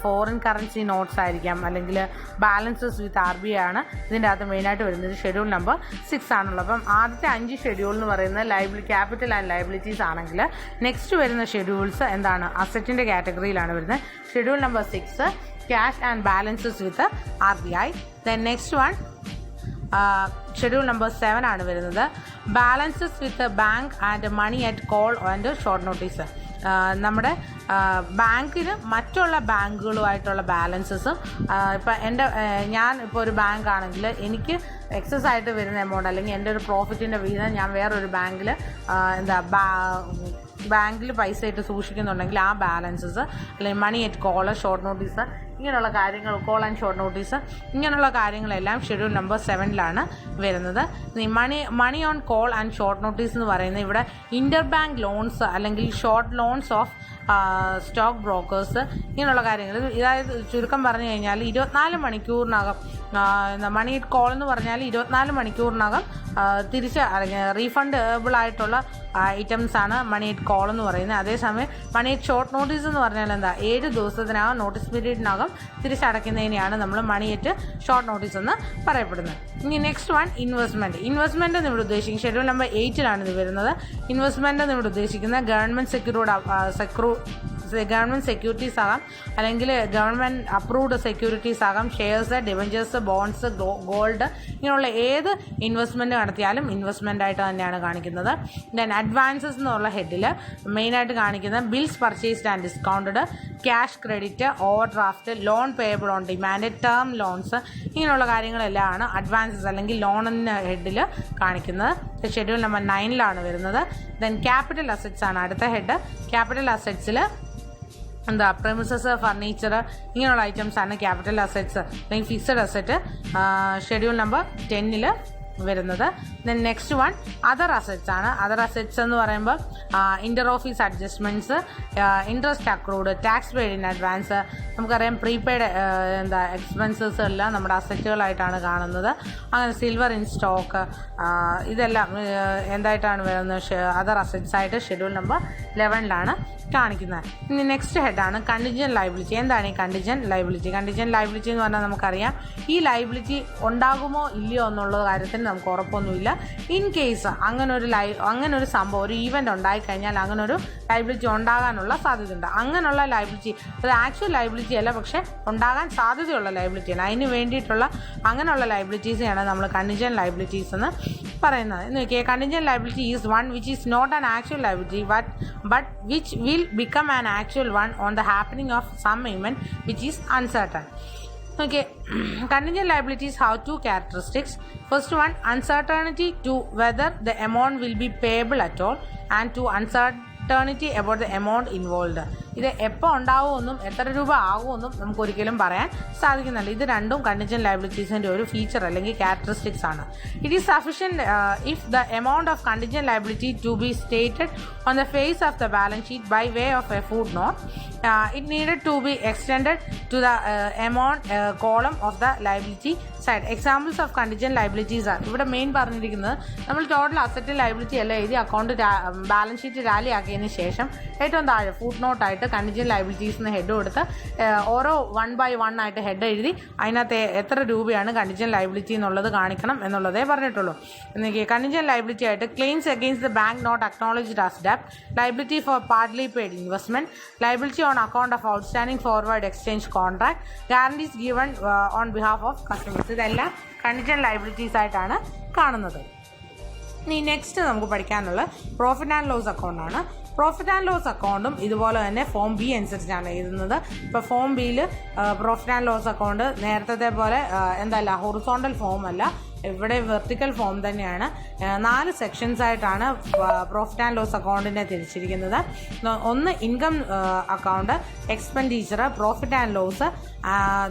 ഫോറിൻ കറൻസി നോട്ട്സ് ആയിരിക്കാം, അല്ലെങ്കിൽ ബാലൻസസ് വിത്ത് RBI ആണ് ഇതിൻ്റെ അകത്ത് മെയിനായിട്ട് വരുന്നത്. ഷെഡ്യൂൾ നമ്പർ 6 ആണുള്ളത്. അപ്പം ആദ്യത്തെ 5 ഷെഡ്യൂൾ എന്ന് പറയുന്നത് ക്യാപിറ്റൽ ആൻഡ് ലയബിലിറ്റീസ് ആണെങ്കിൽ നെക്സ്റ്റ് വരുന്ന ഷെഡ്യൂൾസ് എന്താണ്, അസറ്റിൻ്റെ കാറ്റഗറിയിലാണ് വരുന്നത്. Schedule number 6 cash and balances with RBI. Then next one schedule number 7 ആണ് വരുന്നത്. Balances with bank and money at call and short notice. നമ്മുടെ ബാങ്കിന് മറ്റുള്ള ബാങ്കുകളുമായിട്ടുള്ള ബാലൻസസും ഞാൻ ഇപ്പോൾ ഒരു ബാങ്ക് ആണെങ്കിൽ എനിക്ക് എക്സസ് ആയിട്ട് വരുന്ന എമൗണ്ട് അല്ലെങ്കിൽ എൻ്റെ ഒരു പ്രോഫിറ്റിൻ്റെ വീതം ഞാൻ വേറൊരു ബാങ്കിൽ പൈസ ഇട്ട് സൂക്ഷിക്കുന്നുണ്ടെങ്കിൽ ആ ബാലൻസസ് അല്ലെങ്കിൽ money at call, short notice, ഇങ്ങനെയുള്ള കാര്യങ്ങൾ, കോൾ ആൻഡ് ഷോർട്ട് നോട്ടീസ്, ഇങ്ങനെയുള്ള കാര്യങ്ങളെല്ലാം ഷെഡ്യൂൾ നമ്പർ 7 വരുന്നത്. Money on call and short notice എന്ന് പറയുന്നത് ഇവിടെ ഇൻ്റർ ബാങ്ക് ലോൺസ് അല്ലെങ്കിൽ short loans of stock brokers, ഇങ്ങനെയുള്ള കാര്യങ്ങൾ. അതായത് ചുരുക്കം പറഞ്ഞു കഴിഞ്ഞാൽ 24 മണിക്കൂറിനകം മണി അറ്റ് കോൾ എന്ന് പറഞ്ഞാൽ 24 മണിക്കൂറിനകം അല്ലെങ്കിൽ റീഫണ്ടബിൾ ആയിട്ടുള്ള ഐറ്റംസ് ആണ് മണി അറ്റ് കോൾ എന്ന് പറയുന്നത്. അതേസമയം മണി അറ്റ് ഷോർട്ട് നോട്ടീസ് എന്ന് പറഞ്ഞാൽ 7 ദിവസത്തിനകം നോട്ടീസ് പീരീഡിനകം തിരിച്ചടയ്ക്കുന്നതിനെയാണ് നമ്മൾ മണി അറ്റ് ഷോർട്ട് നോട്ടീസ് എന്ന് പറയപ്പെടുന്നത്. ഇനി നെക്സ്റ്റ് വൺ ഇൻവെസ്റ്റ്മെൻറ്റ് എന്ന് ഇവിടെ ഉദ്ദേശിക്കുന്നത് ഷെഡ്യൂൾ നമ്പർ 8 ഇത് വരുന്നത്. ഇൻവെസ്റ്റ്മെൻറ്റ് എന്ന് ഇവിടെ ഉദ്ദേശിക്കുന്നത് ഗവൺമെൻറ് സെക്യൂരിറ്റീസ് ആകാം, അല്ലെങ്കിൽ ഗവൺമെൻറ് അപ്രൂവ്ഡ് സെക്യൂരിറ്റീസ് ആകാം, ഷെയർസ്, ഡിബഞ്ചേഴ്സ്, ബോൺഡ്സ്, ഗോൾഡ്, ഇങ്ങനെയുള്ള ഏത് ഇൻവെസ്റ്റ്മെൻറ്റ് നടത്തിയാലും ഇൻവെസ്റ്റ്മെൻ്റ് ആയിട്ട് തന്നെയാണ് കാണിക്കുന്നത്. ദെൻ അഡ്വാൻസസ് എന്നുള്ള ഹെഡിൽ മെയിനായിട്ട് കാണിക്കുന്നത് bills purchased and discounted, cash credit, over draft, loan payable on demand, term loans, ഇങ്ങനെയുള്ള കാര്യങ്ങളെല്ലാം ആണ് അഡ്വാൻസസ് അല്ലെങ്കിൽ ലോൺ എന്ന ഹെഡിൽ കാണിക്കുന്നത്. ഷെഡ്യൂൾ നമ്പർ 9 വരുന്നത്. ദെൻ ക്യാപിറ്റൽ അസറ്റ്സ് ആണ് അടുത്ത ഹെഡ്. ക്യാപിറ്റൽ അസറ്റ്സിൽ പ്രെമിസസ്, ഫർണിച്ചർ, ഇങ്ങനെയുള്ള ഐറ്റംസ് ആണ് ക്യാപിറ്റൽ അസറ്റ്സ് അല്ലെങ്കിൽ ഫിക്സഡ് അസറ്റ് ഷെഡ്യൂൾ നമ്പർ 10 വരുന്നത്. Then next one other assets ആണ്. അതർ അസറ്റ്സ് എന്ന് പറയുമ്പോൾ inter office adjustments, interest accrued, tax paid in advance, നമുക്കറിയാം പ്രീപെയ്ഡ് എക്സ്പെൻസസ് എല്ലാം നമ്മുടെ അസറ്റുകളായിട്ടാണ് കാണുന്നത്. അങ്ങനെ സിൽവർ ഇൻ സ്റ്റോക്ക്, ഇതെല്ലാം എന്തായിട്ടാണ് വരുന്നത്, അതർ അസറ്റ്സ് ആയിട്ട് ഷെഡ്യൂൾ നമ്പർ 11 കാണിക്കുന്നത്. ഇനി നെക്സ്റ്റ് ഹെഡാണ് കണ്ടിൻജന്റ് ലയബിലിറ്റി. എന്താണ് ഈ കണ്ടിൻജന്റ് ലയബിലിറ്റി എന്ന് പറഞ്ഞാൽ നമുക്കറിയാം ഈ ലയബിലിറ്റി ഉണ്ടാകുമോ ഇല്ലയോ എന്നുള്ള കാര്യത്തിന് നമുക്ക് ഉറപ്പൊന്നുമില്ല. ഇൻ കേസ് അങ്ങനെ ഒരു സംഭവം, ഒരു ഈവൻ്റ് ഉണ്ടായിക്കഴിഞ്ഞാൽ അങ്ങനെ ഒരു ലയബിലിറ്റി ഉണ്ടാകാനുള്ള സാധ്യതയുണ്ട്. അങ്ങനെയുള്ള ലയബിലിറ്റി അത് ആക്ച്വൽ ലയബിലിറ്റി അല്ല, പക്ഷേ ഉണ്ടാകാൻ സാധ്യതയുള്ള ലയബിലിറ്റിയാണ്. അതിന് വേണ്ടിയിട്ടുള്ള അങ്ങനെയുള്ള ലയബിലിറ്റീസിനെയാണ് നമ്മൾ കണ്ടിൻജന്റ് ലയബിലിറ്റീസ് എന്ന് പറയുന്നത്. എന്ന് നോക്കിയാൽ contingent liability is one which is not an actual liability but which will become an actual one on the happening of some event which is uncertain. Okay, contingent liabilities have 2 characteristics. First one, uncertainty to whether the amount will be payable at all, and to uncertainty about the amount involved. ഇത് എപ്പോൾ ഉണ്ടാവുമെന്നും എത്ര രൂപ ആകുമെന്നും നമുക്ക് ഒരിക്കലും പറയാൻ സാധിക്കുന്നില്ല. ഇത് രണ്ടും കണ്ടിൻജന്റ് ലയബിലിറ്റീസിൻ്റെ ഒരു ഫീച്ചർ അല്ലെങ്കിൽ ക്യാരക്ടറിസ്റ്റിക്സ് ആണ്. It is sufficient if the amount of contingent liability to be stated on the face of the balance sheet by way of a foot note. It needed to be extended to the amount column of the liability side. Examples of contingent liabilities ആണ് ഇവിടെ മെയിൻ പറഞ്ഞിരിക്കുന്നത്. നമ്മൾ ടോട്ടൽ അസറ്റ് ലയബിലിറ്റി എല്ലാം എഴുതി അക്കൗണ്ട് ബാലൻസ് ഷീറ്റ് ടാലി ആക്കിയതിന് ശേഷം ഏറ്റവും താഴെ ഫുട് നോട്ടായിട്ട് കണ്ടിൻജന്റ് ലയബിലിറ്റീസ് എന്ന് ഹെഡ് കൊടുത്ത് ഓരോ 1 by 1 ആയിട്ട് ഹെഡ് എഴുതി അതിനകത്ത് എത്ര രൂപയാണ് കണ്ടിൻജന്റ് ലയബിലിറ്റി എന്നുള്ളത് കാണിക്കണം എന്നുള്ളതേ പറഞ്ഞിട്ടുള്ളൂ. കണ്ടിൻജന്റ് ലയബിലിറ്റി ആയിട്ട് claims against the bank not acknowledged as ഡെപ്റ്റ്, liability for partly paid investment, liability on account of outstanding forward exchange contract, guarantees given on behalf of customers. ഇതെല്ലാം കണ്ടിൻജന്റ് ലയബിലിറ്റീസ് ആയിട്ടാണ് കാണുന്നത്. ഇനി നെക്സ്റ്റ് നമുക്ക് പഠിക്കാനുള്ള പ്രോഫിറ്റ് ആൻഡ് ലോസ് അക്കൗണ്ടാണ്. പ്രോഫിറ്റ് ആൻഡ് ലോസ് അക്കൗണ്ടും ഇതുപോലെ തന്നെ ഫോം ബി അനുസരിച്ചാണ് എഴുതുന്നത്. ഇപ്പോൾ ഫോം ബിയിൽ പ്രോഫിറ്റ് ആൻഡ് ലോസ് അക്കൗണ്ട് നേരത്തെ പോലെ ഹൊറിസോണ്ടൽ ഫോം അല്ല, ഇവിടെ വെർട്ടിക്കൽ ഫോം തന്നെയാണ്. 4 സെക്ഷൻസ് ആയിട്ടാണ് പ്രോഫിറ്റ് ആൻഡ് ലോസ് അക്കൗണ്ടിനെ തിരിച്ചിരിക്കുന്നത്. ഒന്ന് income account, expenditure, profit and loss,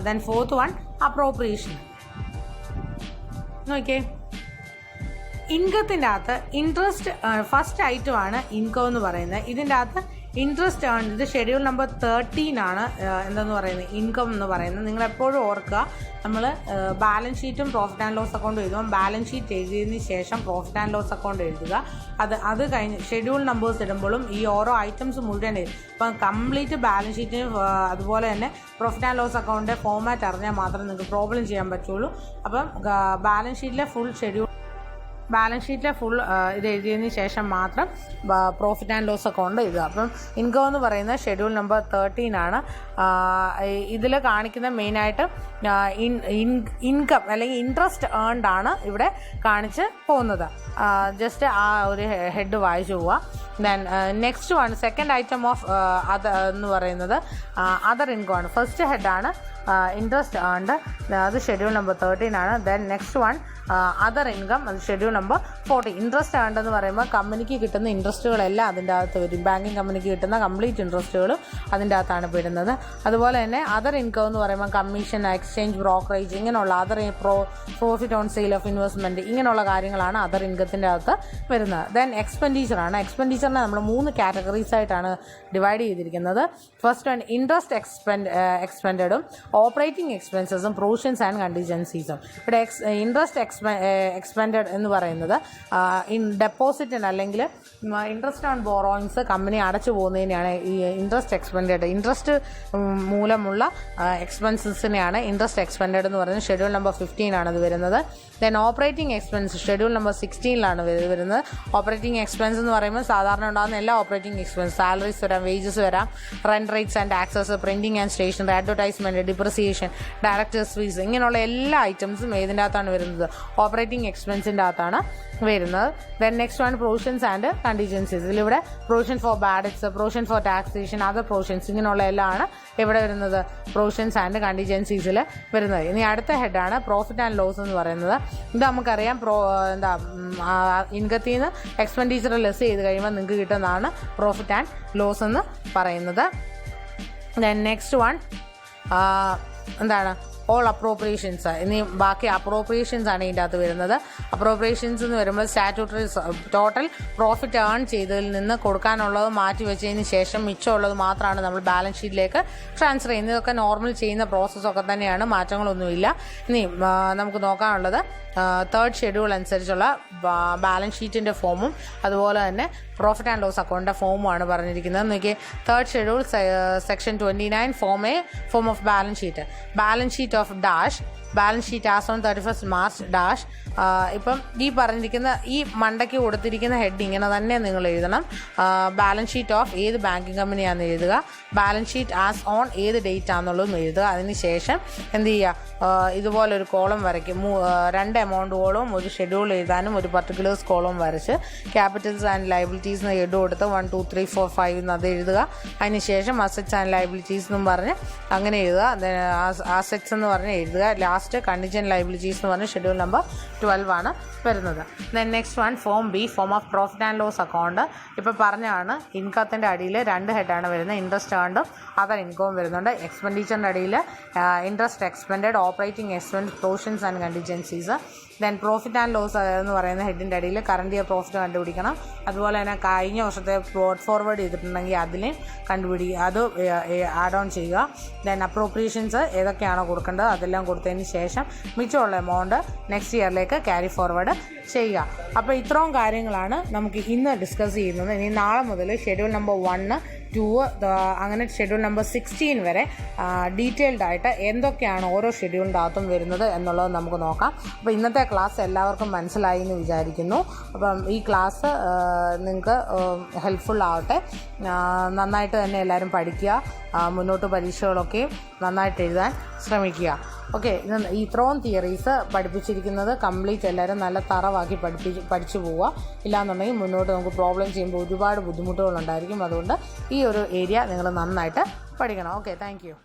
then fourth one appropriation. നോക്കിയേ, ഇൻകത്തിൻ്റെ അകത്ത് ഇൻട്രസ്റ്റ് ഫസ്റ്റ് ഐറ്റമാണ് ഇൻകം എന്ന് പറയുന്നത്. ഇതിൻ്റെ അകത്ത് ഇൻട്രസ്റ്റ് ആണ്. ഇത് ഷെഡ്യൂൾ നമ്പർ 13 ആണ് എന്തെന്ന് പറയുന്നത്, ഇൻകം എന്ന് പറയുന്നത്. നിങ്ങൾ എപ്പോഴും ഓർക്കുക, നമ്മൾ ബാലൻസ് ഷീറ്റും പ്രോഫിറ്റ് ആൻഡ് ലോസ് അക്കൗണ്ട് എഴുതുമ്പോൾ ബാലൻസ് ഷീറ്റ് എഴുതിയതിന് ശേഷം പ്രോഫിറ്റ് ആൻഡ് ലോസ് അക്കൗണ്ട് എഴുതുക. അത് കഴിഞ്ഞ് ഷെഡ്യൂൾ നമ്പേഴ്സ് ഇടുമ്പോഴും ഈ ഓരോ ഐറ്റംസ് മുഴുവൻ എഴുതും. അപ്പം കംപ്ലീറ്റ് ബാലൻസ് ഷീറ്റിന് അതുപോലെ തന്നെ പ്രോഫിറ്റ് ആൻഡ് ലോസ് അക്കൗണ്ടിൻ്റെ ഫോമാറ്റ് അറിഞ്ഞാൽ മാത്രമേ നിങ്ങൾക്ക് പ്രോബ്ലം ചെയ്യാൻ പറ്റുള്ളൂ. അപ്പം ബാലൻസ് ഷീറ്റിലെ ഫുൾ ഇത് എഴുതിയതിന് ശേഷം മാത്രം പ്രോഫിറ്റ് ആൻഡ് ലോസ് അക്കൗണ്ട് എഴുതുക. അപ്പം ഇൻകം എന്ന് പറയുന്നത് ഷെഡ്യൂൾ നമ്പർ 13 ആണ്. ഇതിൽ കാണിക്കുന്ന മെയിനായിട്ട് ഇൻകം അല്ലെങ്കിൽ ഇൻട്രസ്റ്റ് ഏൺഡ് ആണ് ഇവിടെ കാണിച്ച് പോകുന്നത്. ജസ്റ്റ് ആ ഒരു ഹെഡ് വായിച്ചു പോവുക. Then next one, second item of other എന്ന് പറയുന്നത് അതർ ഇൻകം ആണ്. ഫസ്റ്റ് ഹെഡാണ് ഇൻട്രസ്റ്റ് ഏൺഡ്, അത് ഷെഡ്യൂൾ നമ്പർ 13 ആണ്. Then next one other income, അത് ഷെഡ്യൂൾ നമ്പർ 40. ഇൻട്രസ്റ്റ് ഏൺഡ് എന്ന് പറയുമ്പോൾ കമ്പനിക്ക് കിട്ടുന്ന ഇൻട്രസ്റ്റുകളെല്ലാം അതിൻ്റെ അകത്ത് വരും. ബാങ്കിങ് കമ്പനിക്ക് കിട്ടുന്ന കംപ്ലീറ്റ് ഇൻട്രസ്റ്റുകളും അതിൻ്റെ അകത്താണ് പെടുന്നത്. അതുപോലെ തന്നെ അതർ ഇൻകം എന്ന് പറയുമ്പോൾ കമ്മീഷൻ, എക്സ്ചേഞ്ച്, ബ്രോക്കറേജ്, ഇങ്ങനെയുള്ള other profit on sale of investment, ഇങ്ങനെയുള്ള കാര്യങ്ങളാണ് അതർ ഇൻകത്തിൻ്റെ അകത്ത് വരുന്നത്. ദെൻ എക്സ്പെൻഡിച്ചറാണ്. എക്സ്പെൻഡിച്ചറിനെ നമ്മൾ 3 കാറ്റഗറീസ് ആയിട്ടാണ് ഡിവൈഡ് ചെയ്തിരിക്കുന്നത്. ഫസ്റ്റ് വൺ ഇൻട്രസ്റ്റ് എക്സ്പെൻഡഡും ഓപ്പറേറ്റിംഗ് എക്സ്പെൻസസും പ്രൊവിഷൻസ് ആൻഡ് കണ്ടിജൻസീസും. ഇവിടെ ഇൻട്രസ്റ്റ് എക്സ്പെൻഡഡ് എന്ന് പറയുന്നത് ഡെപ്പോസിറ്റിന് അല്ലെങ്കിൽ ഇൻട്രസ്റ്റ് ഓൺ ബോറോയിങ്സ് കമ്പനി അടച്ചു പോകുന്നതിനെയാണ് ഈ ഇൻട്രസ്റ്റ് എക്സ്പെൻഡഡ്. ഇൻട്രസ്റ്റ് മൂലമുള്ള എക്സ്പെൻസസിനെയാണ് ഇൻട്രസ്റ്റ് എക്സ്പെൻഡഡ് എന്ന് പറയുന്നത്. ഷെഡ്യൂൾ നമ്പർ 15 ആണ് ഇത് വരുന്നത്. Then operating expense schedule number 16 വരുന്നത്. ഓപ്പറേറ്റിംഗ് എക്സ്പെൻസ് എന്ന് പറയുമ്പോൾ സാധാരണ ഉണ്ടാകുന്ന എല്ലാ ഓപ്പറേറ്റിംഗ് എക്സ്പെൻസ്, സാലറീസ് വരാം, വേജസ് വരാം, rent rates and taxes, printing and stationery, advertisement, depreciation, directors fees, ഇങ്ങനെയുള്ള എല്ലാ ഐറ്റംസും ഏതിൻ്റെ അകത്താണ് വരുന്നത്, ഓപ്പറേറ്റിംഗ് എക്സ്പെൻസിൻ്റെ അകത്താണ് വരുന്നത്. Then next one provisions and contingencies. ഇതിലിവിടെ provision for bad debts, provision for taxation, other provisions, ഇങ്ങനെയുള്ള എല്ലാമാണ് ഇവിടെ വരുന്നത് പ്രൊവിഷൻസ് ആൻഡ് കണ്ടിജൻസീസിൽ വരുന്നത്. ഇനി അടുത്ത ഹെഡാണ് പ്രോഫിറ്റ് ആൻഡ് ലോസ് എന്ന് പറയുന്നത്. ഇത് നമുക്കറിയാം, ഇൻകത്തിൽ നിന്ന് എക്സ്പെൻഡിച്ചർ ലെസ് ചെയ്ത് കഴിയുമ്പോൾ നിങ്ങൾക്ക് കിട്ടുന്നതാണ് പ്രോഫിറ്റ് ആൻഡ് ലോസ് എന്ന് പറയുന്നത്. ദെൻ നെക്സ്റ്റ് വൺ എന്താണ്, ഓൾ അപ്രോപ്രിയേഷൻസ്. ഇനി ബാക്കി അപ്രോപ്രിയേഷൻസ് ആണ് ഇതിൻ്റെ അകത്ത് വരുന്നത്. അപ്രോപ്രിയേഷൻസ് എന്ന് വരുമ്പോൾ സ്റ്റാറ്റ്യൂട്ടറി ടോട്ടൽ പ്രോഫിറ്റ് ഏൺ ചെയ്തതിൽ നിന്ന് കൊടുക്കാനുള്ളത് മാറ്റി വെച്ചതിന് ശേഷം മിച്ചമുള്ളത് മാത്രമാണ് നമ്മൾ ബാലൻസ് ഷീറ്റിലേക്ക് ട്രാൻസ്ഫർ ചെയ്യുന്നത്. ഇതൊക്കെ നോർമൽ ചെയ്യുന്ന പ്രോസസ്സൊക്കെ തന്നെയാണ്, മാറ്റങ്ങളൊന്നുമില്ല. ഇനി നമുക്ക് നോക്കാനുള്ളത് തേർഡ് ഷെഡ്യൂൾ അനുസരിച്ചുള്ള ബാലൻസ് ഷീറ്റിൻ്റെ ഫോമും അതുപോലെ തന്നെ പ്രോഫിറ്റ് ആൻഡ് ലോസ് അക്കൗണ്ടിൻ്റെ ഫോമുമാണ് പറഞ്ഞിരിക്കുന്നത്. നോക്കിയേ, third schedule section 29 form of balance sheet of dash, balance sheet as on 31 March dash. ഇപ്പം ഈ പറഞ്ഞിരിക്കുന്ന ഈ മണ്ടയ്ക്ക് കൊടുത്തിരിക്കുന്ന ഹെഡ് ഇങ്ങനെ തന്നെ നിങ്ങൾ എഴുതണം. ബാലൻസ് ഷീറ്റ് ഓഫ് ഏത് ബാങ്കിങ് കമ്പനിയാണെന്ന് എഴുതുക, ബാലൻസ് ഷീറ്റ് ആസ് ഓൺ ഏത് ഡേറ്റ് ആണെന്നുള്ളതും എഴുതുക. അതിനുശേഷം എന്ത് ചെയ്യുക, ഇതുപോലൊരു കോളം വരയ്ക്കും. 2 എമൗണ്ട് കോളവും ഒരു ഷെഡ്യൂൾ എഴുതാനും ഒരു പർട്ടിക്കുലേഴ്സ് കോളവും വരച്ച് ക്യാപിറ്റൽസ് ആൻഡ് ലയബിലിറ്റീസ് എന്ന് ഹെഡ് കൊടുത്ത് 1 2 3 4 5 എന്ന് അത് എഴുതുക. അതിനുശേഷം അസറ്റ്സ് ആൻഡ് ലയബിലിറ്റീസ് എന്നും പറഞ്ഞ് അങ്ങനെ എഴുതുക. അസറ്റ്സ് എന്ന് പറഞ്ഞ് എഴുതുക. ലാസ്റ്റ് കണ്ടിജന്റ് ലയബിലിറ്റീസ് എന്ന് പറഞ്ഞ് ഷെഡ്യൂൾ നമ്പർ 12 ആണ് വരുന്നത്. Then next one form B, form of profit and loss account. ഇപ്പോൾ പറഞ്ഞാണ് ഇൻകത്തിൻ്റെ അടിയിൽ 2 ഹെഡാണ് വരുന്നത്. ഇൻട്രസ്റ്റ് ഏൺഡും അതർ ഇൻകവും വരുന്നുണ്ട്. എക്സ്പെൻഡിച്ചറിൻ്റെ അടിയിൽ interest expended, operating expense, provisions and contingencies. Then profit and loss എന്ന് പറയുന്ന ഹെഡിൻ്റെ അടിയിൽ കറണ്ട് ഇയർ പ്രോഫിറ്റ് കണ്ടുപിടിക്കണം. അതുപോലെ തന്നെ കഴിഞ്ഞ വർഷത്തെ ബ്രോഡ് ഫോർവേഡ് ചെയ്തിട്ടുണ്ടെങ്കിൽ അതിനെയും അത് ആഡ് ഓൺ ചെയ്യുക. ദെൻ അപ്രോപ്രിയേഷൻസ് ഏതൊക്കെയാണോ കൊടുക്കേണ്ടത് അതെല്ലാം കൊടുത്തതിന് ശേഷം മിച്ചമുള്ള എമൗണ്ട് നെക്സ്റ്റ് ഇയറിലേക്ക് ക്യാരി ഫോർവേഡ് ചെയ്യുക. അപ്പോൾ ഇത്രയും കാര്യങ്ങളാണ് നമുക്ക് ഇന്ന് ഡിസ്കസ് ചെയ്യുന്നത്. ഇനി നാളെ മുതൽ ഷെഡ്യൂൾ നമ്പർ 1, 2 അങ്ങനെ ഷെഡ്യൂൾ നമ്പർ 16 വരെ ഡീറ്റെയിൽഡ് ആയിട്ട് എന്തൊക്കെയാണ് ഓരോ ഷെഡ്യൂളിൻ്റെ അകത്തും വരുന്നത് എന്നുള്ളത് നമുക്ക് നോക്കാം. അപ്പോൾ ഇന്നത്തെ ക്ലാസ് എല്ലാവർക്കും മനസ്സിലായി എന്ന് വിചാരിക്കുന്നു. അപ്പം ഈ ക്ലാസ് നിങ്ങൾക്ക് ഹെൽപ്ഫുൾ ആവട്ടെ. നന്നായിട്ട് തന്നെ എല്ലാവരും പഠിക്കുക. മുന്നോട്ട് പരീക്ഷകളൊക്കെ നന്നായിട്ട് എഴുതാൻ ശ്രമിക്കുക. ഓക്കെ, ഇത്രയും തിയറീസ് പഠിപ്പിച്ചിരിക്കുന്നത് കംപ്ലീറ്റ് എല്ലാവരും നല്ല തറവാക്കി പഠിച്ചു പോവുക. ഇല്ലാന്നുണ്ടെങ്കിൽ മുന്നോട്ട് നമുക്ക് പ്രോബ്ലം ചെയ്യുമ്പോൾ ഒരുപാട് ബുദ്ധിമുട്ടുകളുണ്ടായിരിക്കും. അതുകൊണ്ട് ഈ ഒരു ഏരിയ നിങ്ങൾ നന്നായിട്ട് പഠിക്കണം. Okay, thank you.